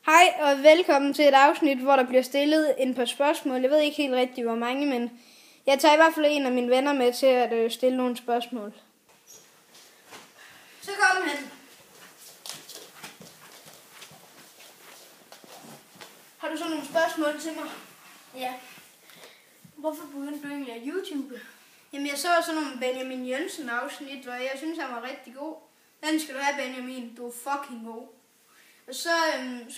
Hej og velkommen til et afsnit, hvor der bliver stillet en par spørgsmål. Jeg ved ikke helt rigtigt, hvor mange, men jeg tager i hvert fald en af mine venner med til at stille nogle spørgsmål. Så kom han. Har du så nogle spørgsmål til mig? Ja. Hvorfor begyndte du egentlig at YouTube? Jamen, jeg så sådan nogle Benjamin Jønsson afsnit, og jeg synes, han var rigtig god. Den skal du have, Benjamin. Du er fucking god. Og så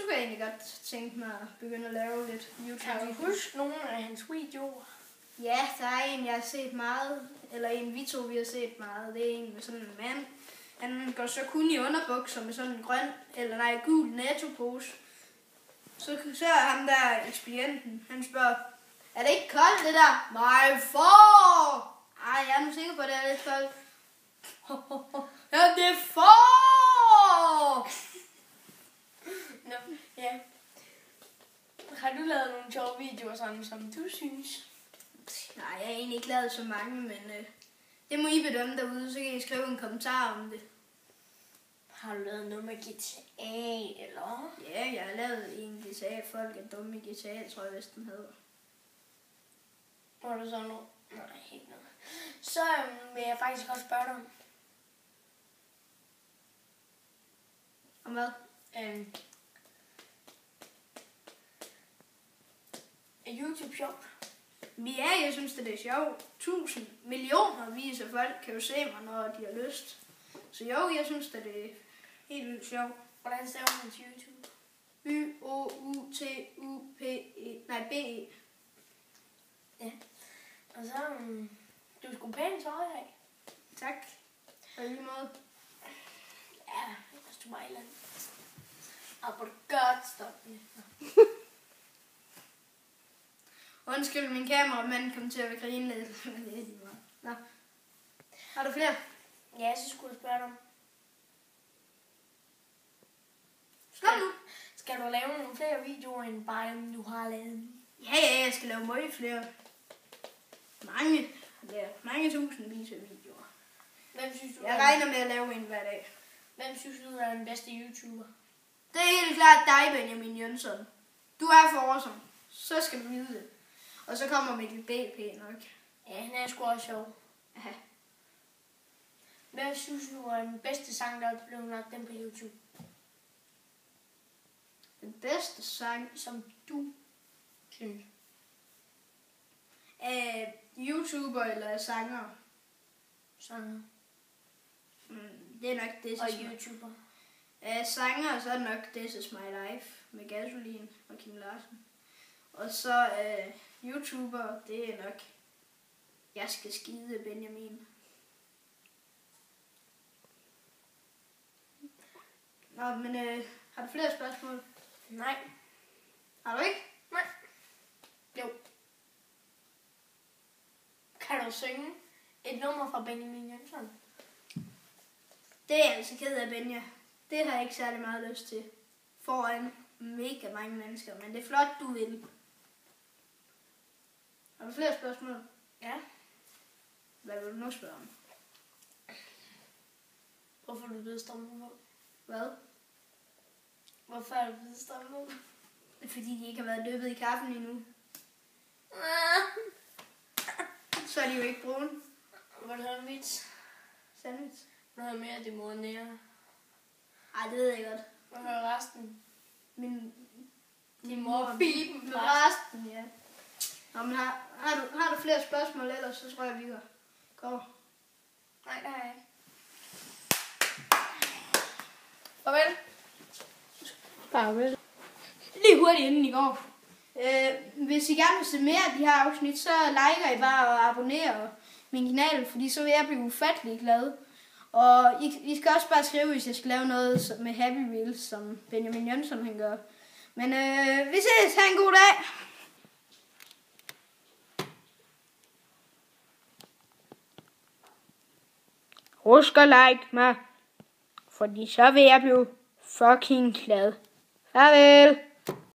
kunne jeg egentlig godt tænke mig at begynde at lave lidt YouTube. Kan du huske nogle af hans videoer? Ja, der er en, jeg har set meget. Eller en, vi har set meget. Det er en med sådan en mand. Han går så kun i underbukser med sådan en gul Netto-pose. Så er ham der ekspedienten. Han spørger, er det ikke koldt det der? Nej, for! Ej, jeg er nu sikker på, at det er lidt koldt. Ja, det er for! Nå, ja. Har du lavet nogle sjove videoer sådan, som du synes? Nej, jeg har egentlig ikke lavet så mange, men det må I bedømme derude, så kan I skrive en kommentar om det. Har du lavet noget med GTA, eller? Ja, jeg har lavet en GTA. Folk er dumme i GTA, tror jeg vist den hedder. Var du så noget? Nej, helt noget. Så vil jeg faktisk også spørge dig om. Om hvad? Er YouTube sjovt? Ja, jeg synes det er sjovt. 1000 millioner viser folk kan jo se mig, når de har lyst. Så jo, jeg synes det er helt vildt sjovt. Hvordan staver man til YouTube? Y-O-U-T-U-P-E. Nej, B-E. Ja. Og så, du skulle pænt tøj af. Tak. Og lige måde. Ja, hvis du var i land. Og på det godt stoppe. Undskyld, min kameramand kom til at grine lidt. Nå. Har du flere? Ja, så skulle jeg spørge dig om. Skal du lave nogle flere videoer, end bare dem, du har lavet? Ja, jeg skal lave mange flere. Mange tusindvis af videoer. Hvem synes du, jeg regner med at lave en hver dag. Hvem synes du er den bedste YouTuber? Det er helt klart dig, Benjamin Jønsson. Du er for awesome. Så skal du vide det. Og så kommer Mikkel BP nok. Ja, han er sgu også sjov. Aha. Hvad synes du er den bedste sang, der er blevet lagt den på YouTube? Den bedste sang, som du synes? YouTuber eller sanger? Sanger. Det er nok det. Og YouTuber? Sanger, så er det nok This Is My Life med Gasolin og Kim Larsen. Og så YouTuber, det er nok Jeg skal skide Benjamin. Nå, men har du flere spørgsmål? Nej. Har du ikke? Nej. Jo. Kan du synge et nummer fra Benjamin Jønsson? Det er jeg altså ked af, Benja. Det har jeg ikke særlig meget lyst til. Foran mega mange mennesker, men det er flot, du vil. Har du flere spørgsmål? Ja. Hvad vil du nu spørge om? Hvorfor er du blevet stammet? Hvad? Hvorfor er du blevet stammet? Fordi de ikke har været dyppet i kaffen endnu. Så er de jo ikke brune. Vil du høre mit? Sandwich. Vil du høre mere, det mor nære? Ej, det ved jeg godt. Vil du høre resten? Din mor biben med resten, ja. Nå, men har du flere spørgsmål, ellers så tror jeg, vi går. Nej, det har jeg ikke. Farvel. Farvel. Lige hurtigt inden I går. Hvis I gerne vil se mere af de her afsnit, så liker I bare og abonnerer min kanal, fordi så vil jeg blive ufattelig glad. Og I skal også bare skrive, hvis jeg skal lave noget med Happy Wheels, som Benjamin Jønsson han gør. Men vi ses. Ha' en god dag. Husk at like mig, fordi så vil jeg blive fucking glad. Farvel.